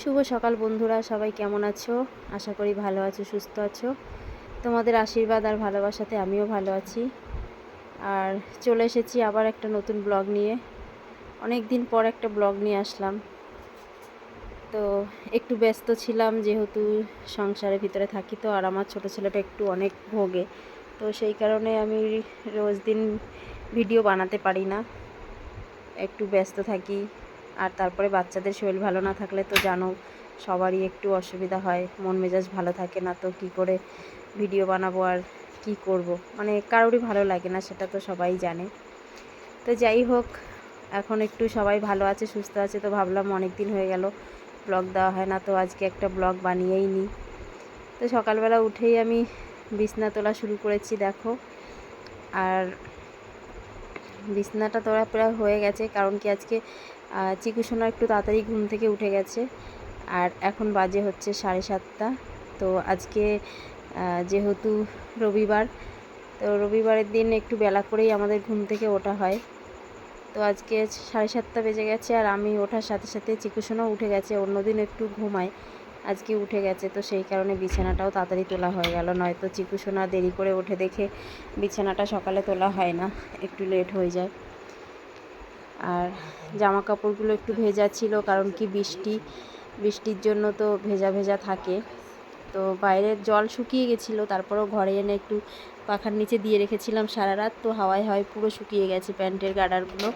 শুভ সকাল বন্ধুরা, সবাই কেমন আছো? আশা করি ভালো আছো, সুস্থ আছো। তোমাদের আশীর্বাদ আর ভালোবাসাতে আমিও ভালো আছি। আর চলে এসেছি আবার একটা নতুন ব্লগ নিয়ে। অনেক দিন পর একটা ব্লগ নিয়ে আসলাম। তো একটু ব্যস্ত ছিলাম, যেহেতু সংসারের ভিতরে থাকি তো, আর আমার ছোটো ছেলেটা একটু অনেক ভোগে, তো সেই কারণে আমি রোজ দিন ভিডিও বানাতে পারি না, একটু ব্যস্ত থাকি। আর তারপরে বাচ্চাদের শরীর ভালো না থাকলে তো জানো, সবারই একটু অসুবিধা হয়, মন মেজাজ ভালো থাকে না, তো কি করে ভিডিও বানাবো আর কি করব, মানে কারোরই ভালো লাগে না, সেটা তো সবাই জানে। তো যাই হোক, এখন একটু সবাই ভালো আছে, সুস্থ আছে, তো ভাবলাম অনেক দিন হয়ে গেল ব্লগ দেওয়া হয় না, তো আজকে একটা ব্লগ বানিয়েই নিই। তো সকালবেলা উঠেই আমি বিছনা তোলা শুরু করেছি, দেখো। আর বিছনাটা তোলা প্রায় হয়ে গেছে, কারণ কি আজকে চিকু সোনা একটু তাড়াতাড়ি ঘুম থেকে উঠে গেছে। আর এখন বাজে হচ্ছে 7:30। তো আজকে যেহেতু রবিবার, তো রবিবারের দিন একটু বেলা করেই আমাদের ঘুম থেকে ওঠা হয়। তো আজকে 7:30 বেজে গেছে, আর আমি ওঠার সাথে সাথে চিকু সোনাও উঠে গেছে। অন্যদিন একটু ঘুমায়, আজকে উঠে গেছে, তো সেই কারণে বিছানাটাও তাড়াতাড়ি তোলা হয়ে গেল। নয়তো চিকু সোনা দেরি করে ওঠে দেখে বিছানাটা সকালে তোলা হয় না, একটু লেট হয়ে যায়। আর জামা কাপড়গুলো একটু ভেজা ছিল, কারণ কি বৃষ্টির জন্য তো ভেজা ভেজা থাকে। তো বাইরের জল শুকিয়ে গেছিলো, তারপরেও ঘরে এনে একটু পাখার নিচে দিয়ে রেখেছিলাম সারা রাত, তো হাওয়ায় হাওয়ায় পুরো শুকিয়ে গেছে প্যান্টের গার্ডারগুলো।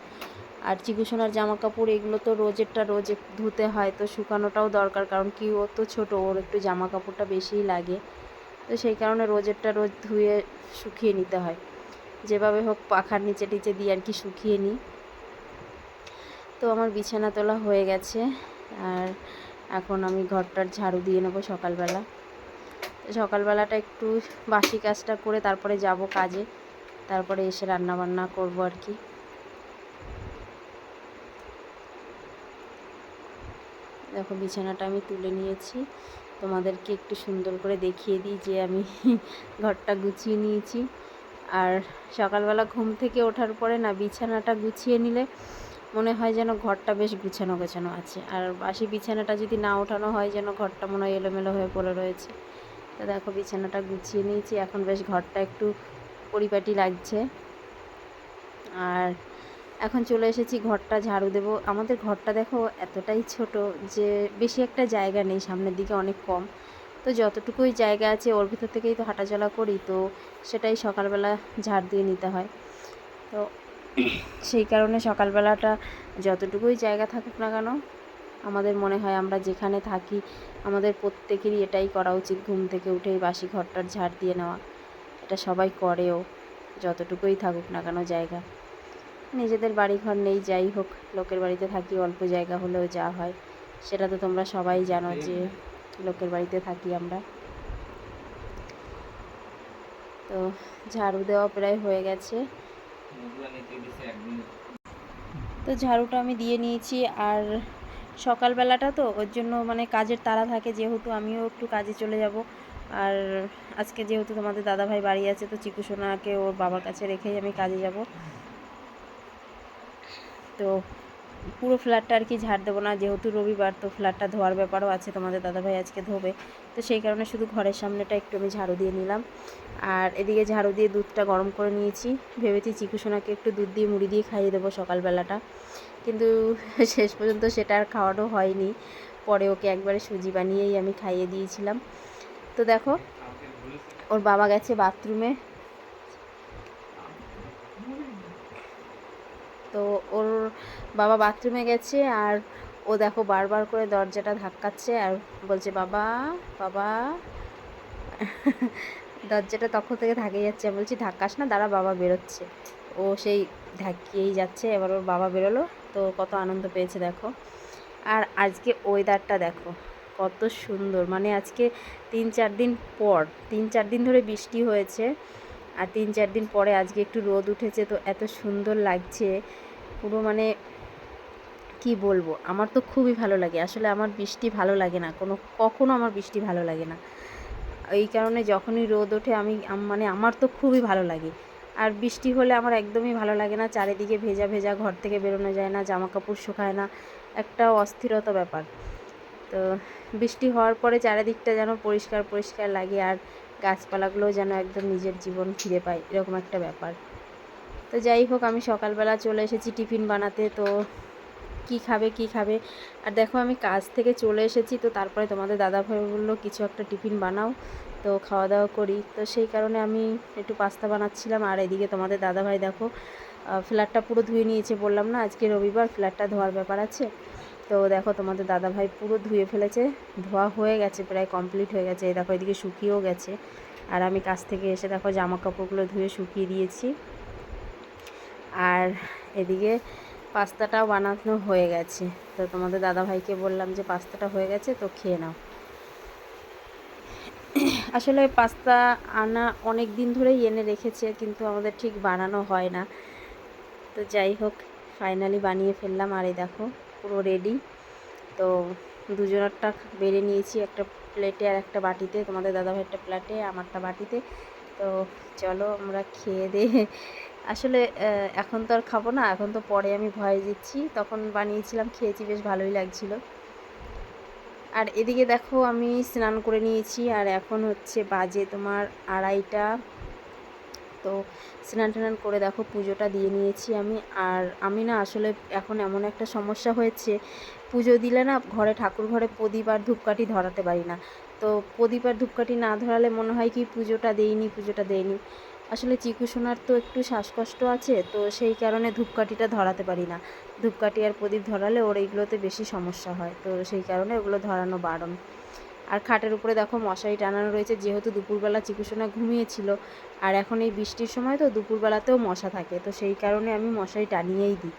আর চিকু সোনার জামা কাপড় এগুলো তো রোজেরটা রোজ ধুতে হয়, তো শুকানোটাও দরকার, কারণ কি ও তো ছোটো, ওর একটু জামা কাপড়টা বেশিই লাগে, তো সেই কারণে রোজেরটা রোজ ধুয়ে শুকিয়ে নিতে হয়। যেভাবে হোক পাখার নিচে টিচে দিয়ে আর কি শুকিয়ে নিই। তো আমার বিছানা তোলা হয়ে গেছে, আর এখন আমি ঘরটার ঝাড়ু দিয়ে নেবো সকালবেলা। সকালবেলাটা একটু বাসি কাজটা করে তারপরে যাব কাজে, তারপরে এসে রান্না বান্না করবো আর কি। দেখো বিছানাটা আমি তুলে নিয়েছি, তোমাদেরকে একটু সুন্দর করে দেখিয়ে দিই যে আমি ঘরটা গুছিয়ে নিয়েছি। আর সকালবেলা ঘুম থেকে ওঠার পরে না বিছানাটা গুছিয়ে নিলে মনে হয় যেন ঘরটা বেশ গুছানো গোছানো আছে, আর বাসি বিছানাটা যদি না ওঠানো হয় যেন ঘরটা মনে হয় এলোমেলো হয়ে পড়ে রয়েছে। তো দেখো বিছানাটা গুছিয়ে নিয়েছি, এখন বেশ ঘরটা একটু পরিপাটি লাগছে। আর এখন চলে এসেছি ঘরটা ঝাড়ু দেব। আমাদের ঘরটা দেখো এতটাই ছোট যে বেশি একটা জায়গা নেই, সামনের দিকে অনেক কম, তো যতটুকুই জায়গা আছে ওর ভিতর থেকেই তো হাঁটাচলা করি, তো সেটাই সকালবেলা ঝাড় দিয়ে নিতে হয়। তো সেই কারণে সকালবেলাটা যতটুকুই জায়গা থাকুক না কেন, আমাদের মনে হয় আমরা যেখানে থাকি আমাদের প্রত্যেকেরই এটাই করা উচিত, ঘুম থেকে উঠেই বাসি ঘরটার ঝাড় দিয়ে নেওয়া। এটা সবাই করেও, যতটুকুই থাকুক না কেন জায়গা। নিজেদের বাড়িঘর নেই, যাই হোক, লোকের বাড়িতে থাকি, অল্প জায়গা হলেও যা হয় সেটা তো তোমরা সবাই জানো যে লোকের বাড়িতে থাকি আমরা। তো ঝাড়ু দেওয়া প্রায় হয়ে গেছে, তো ঝাড়ুটা আমি দিয়ে নিয়েছি। আর সকালবেলাটা তো ওর জন্য মানে কাজের তাড়া থাকে, যেহেতু আমিও একটু কাজে চলে যাব। আর আজকে যেহেতু তোমাদের দাদাভাই বাড়ি আছে, তো চিকু সোনাকে ওর বাবার কাছে রেখেই আমি কাজে যাব। তো পুরো ফ্ল্যাটটা আর কি ঝাড় দেবো না, যেহেতু রবিবার, তো ফ্ল্যাটটা ধোয়ার ব্যাপারও আছে, তোমাদের দাদাভাই আজকে ধোবে, তো সেই কারণে শুধু ঘরের সামনেটা একটু আমি ঝাড়ু দিয়ে নিলাম। আর এদিকে ঝাড়ু দিয়ে দুধটা গরম করে নিয়েছি, ভেবেছি চিকু সোনাকে একটু দুধ দিয়ে মুড়ি দিয়ে খাইয়ে দেবো সকালবেলাটা, কিন্তু শেষ পর্যন্ত সেটা আর খাওয়ানো হয়নি। পরে ওকে একবারে সুজি বানিয়েই আমি খাইয়ে দিয়েছিলাম। তো দেখো ওর বাবা গেছে বাথরুমে, তো ওর বাবা বাথরুমে গেছে, আর ও দেখো বারবার করে দরজাটা ধাক্কাচ্ছে আর বলছে বাবা বাবা। দরজাটা তখন থেকে ধাকিয়ে যাচ্ছে, আমি বলছি ধাক্কাস না, দাঁড়া বাবা বেরোচ্ছে। ও সেই ধাক্কিয়েই যাচ্ছে, এবার ওর বাবা বেরোলো, তো কত আনন্দ পেয়েছে দেখো। আর আজকে ওয়েদারটা দেখো কত সুন্দর, মানে আজকে 3-4 দিন ধরে বৃষ্টি হয়েছে, আর 3-4 দিন পরে আজকে একটু রোদ উঠেছে, তো এত সুন্দর লাগছে পুরো, মানে কি বলবো, আমার তো খুবই ভালো লাগে। আসলে আমার বৃষ্টি ভালো লাগে না, কখনো আমার বৃষ্টি ভালো লাগে না, এই কারণে যখনই রোদ ওঠে মানে আমার তো খুবই ভালো লাগে। আর বৃষ্টি হলে আমার একদমই ভালো লাগে না, চারিদিকে ভেজা ভেজা, ঘর থেকে বেরোনো যায় না, জামা কাপড় শুকায় না, একটা অস্থিরতা ব্যাপার। তো বৃষ্টি হওয়ার পরে চারিদিকটা যেন পরিষ্কার পরিষ্কার লাগে, আর গাছপালাগুলোও যেন একদম নিজের জীবন ফিরে পায়, এরকম একটা ব্যাপার। তো যাই হোক, আমি সকালবেলা চলে এসেছি টিফিন বানাতে। তো কি খাবে। আর দেখো আমি কাজ থেকে চলে এসেছি, তো তারপরে তোমাদের দাদাভাই বললো কিছু একটা টিফিন বানাও, তো খাওয়া দাওয়া করি। তো সেই কারণে আমি একটু পাস্তা বানাচ্ছিলাম। আর এদিকে তোমাদের দাদাভাই দেখো ফ্ল্যাটটা পুরো ধুয়ে নিয়েছে, বললাম না আজকে রবিবার ফ্ল্যাটটা ধোয়ার ব্যাপার আছে। তো দেখো তোমাদের দাদাভাই পুরো ধুয়ে ফেলেছে, ধোয়া হয়ে গেছে, প্রায় কমপ্লিট হয়ে গেছে। এই দেখো এদিকে শুকিয়েও গেছে। আর আমি কাছ থেকে এসে দেখো জামা কাপড়গুলো ধুয়ে শুকিয়ে দিয়েছি। আর এদিকে পাস্তাটাও বানানো হয়ে গেছে। তো তোমাদের দাদাভাইকে বললাম যে পাস্তাটা হয়ে গেছে, তো খেয়ে নাও। আসলে পাস্তা আনা অনেক দিন ধরেই এনে রেখেছে, কিন্তু আমাদের ঠিক বানানো হয় না। তো যাই হোক, ফাইনালি বানিয়ে ফেললাম। আর এই দেখো পুরো রেডি। তো দুজনেরটা বেড়ে নিয়েছি, একটা প্লেটে আর একটা বাটিতে, তোমাদের দাদাভাইয়েরটা প্লেটে, আমারটা বাটিতে। তো চলো আমরা খেয়ে দিয়ে, আসলে এখন তো আর খাবো না, এখন তো পরে আমি ভয়েস দিচ্ছি, তখন বানিয়েছিলাম, খেয়েছি, বেশ ভালোই লাগছিল। আর এদিকে দেখো আমি স্নান করে নিয়েছি, আর এখন হচ্ছে বাজে তোমার 2:30। তো স্নান টান করে দেখো পুজোটা দিয়ে নিয়েছি আমি। আর আমি না আসলে এখন এমন একটা সমস্যা হয়েছে, পুজো দিলে না ঘরে, ঠাকুর ঘরে প্রদীপ আর ধূপকাঠি ধরাতে পারি না। তো প্রদীপ আর ধূপকাঠি না ধরালে মনে হয় কি পুজোটা দেইনি। আসলে চিকু সোনার তো একটু শ্বাসকষ্ট আছে, তো সেই কারণে ধূপকাঠিটা ধরাতে পারি না। ধূপকাঠি আর প্রদীপ ধরালে ওর এইগুলোতে বেশি সমস্যা হয়, তো সেই কারণে ওগুলো ধরানো বারণ। আর খাটের উপরে দেখো মশারি টানানো রয়েছে, যেহেতু দুপুরবেলা চিকুসোনা ঘুমিয়েছিল। আর এখন এই বৃষ্টির সময় তো দুপুরবেলাতেও মশা থাকে, তো সেই কারণে আমি মশারি টানিয়েই দিই।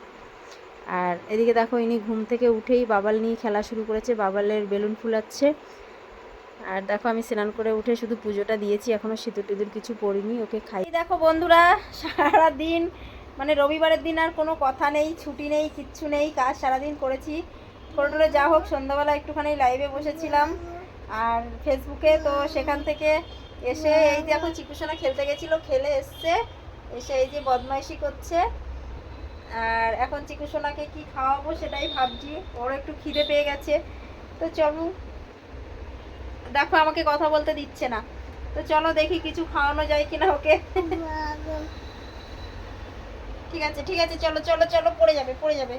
আর এদিকে দেখো ইনি ঘুম থেকে উঠেই বাবাল নিয়ে খেলা শুরু করেছে, বাবালের বেলুন ফুলাচ্ছে। আর দেখো আমি স্নান করে উঠে শুধু পুজোটা দিয়েছি, এখনও সিঁদুর টিঁদুর কিছু পরিনি, ওকে খাই। দেখো বন্ধুরা, সারাদিন মানে রবিবারের দিন আর কোনো কথা নেই, ছুটি নেই, কিচ্ছু নেই, কাজ সারাদিন করেছি। করে যা হোক সন্ধ্যাবেলা একটুখানি লাইভে বসেছিলাম আর ফেসবুকে। তো সেখান থেকে এসে এই যে এখন চিকুসোনা খেলতে গেছিলো, খেলে এসছে, এসে এই যে বদমাইশি করছে। আর এখন চিকুসোনাকে কি খাওয়াবো সেটাই ভাবছি, ওর একটু খিদে পেয়ে গেছে। তো চলো, দেখো আমাকে কথা বলতে দিচ্ছে না, তো চলো দেখি কিছু খাওয়ানো যায় কিনা ওকে। ঠিক আছে চলো চলো চলো, পড়ে যাবে।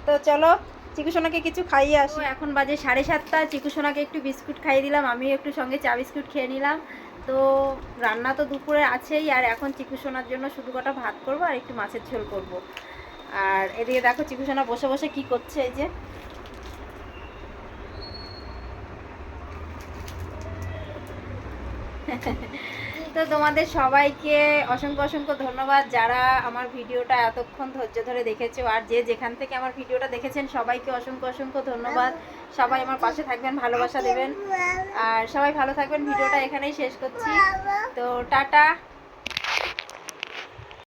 তো চলো চিকুসোনাকে কিছু খাইয়ে আসি। এখন বাজে 7:30, চিকুসোনাকে একটু বিস্কুট খাইয়ে দিলাম, আমি একটু সঙ্গে চা বিস্কুট খেয়ে নিলাম। তো রান্না তো দুপুরে আছেই, আর এখন চিকুসোনার জন্য শুধু কটা ভাত করবো আর একটু মাছের ঝোল করব। আর এদিকে দেখো চিকুসোনা বসে বসে কি করছে, এই যে তো তোমাদের সবাইকে অসংখ্য ধন্যবাদ, যারা আমার ভিডিওটা এতক্ষণ ধৈর্য ধরে দেখেছো। আর যে যেখান থেকে আমার ভিডিওটা দেখেছেন সবাইকে অসংখ্য ধন্যবাদ। সবাই আমার পাশে থাকবেন, ভালোবাসা দেবেন, আর সবাই ভালো থাকবেন। ভিডিওটা এখানেই শেষ করছি, তো টাটা।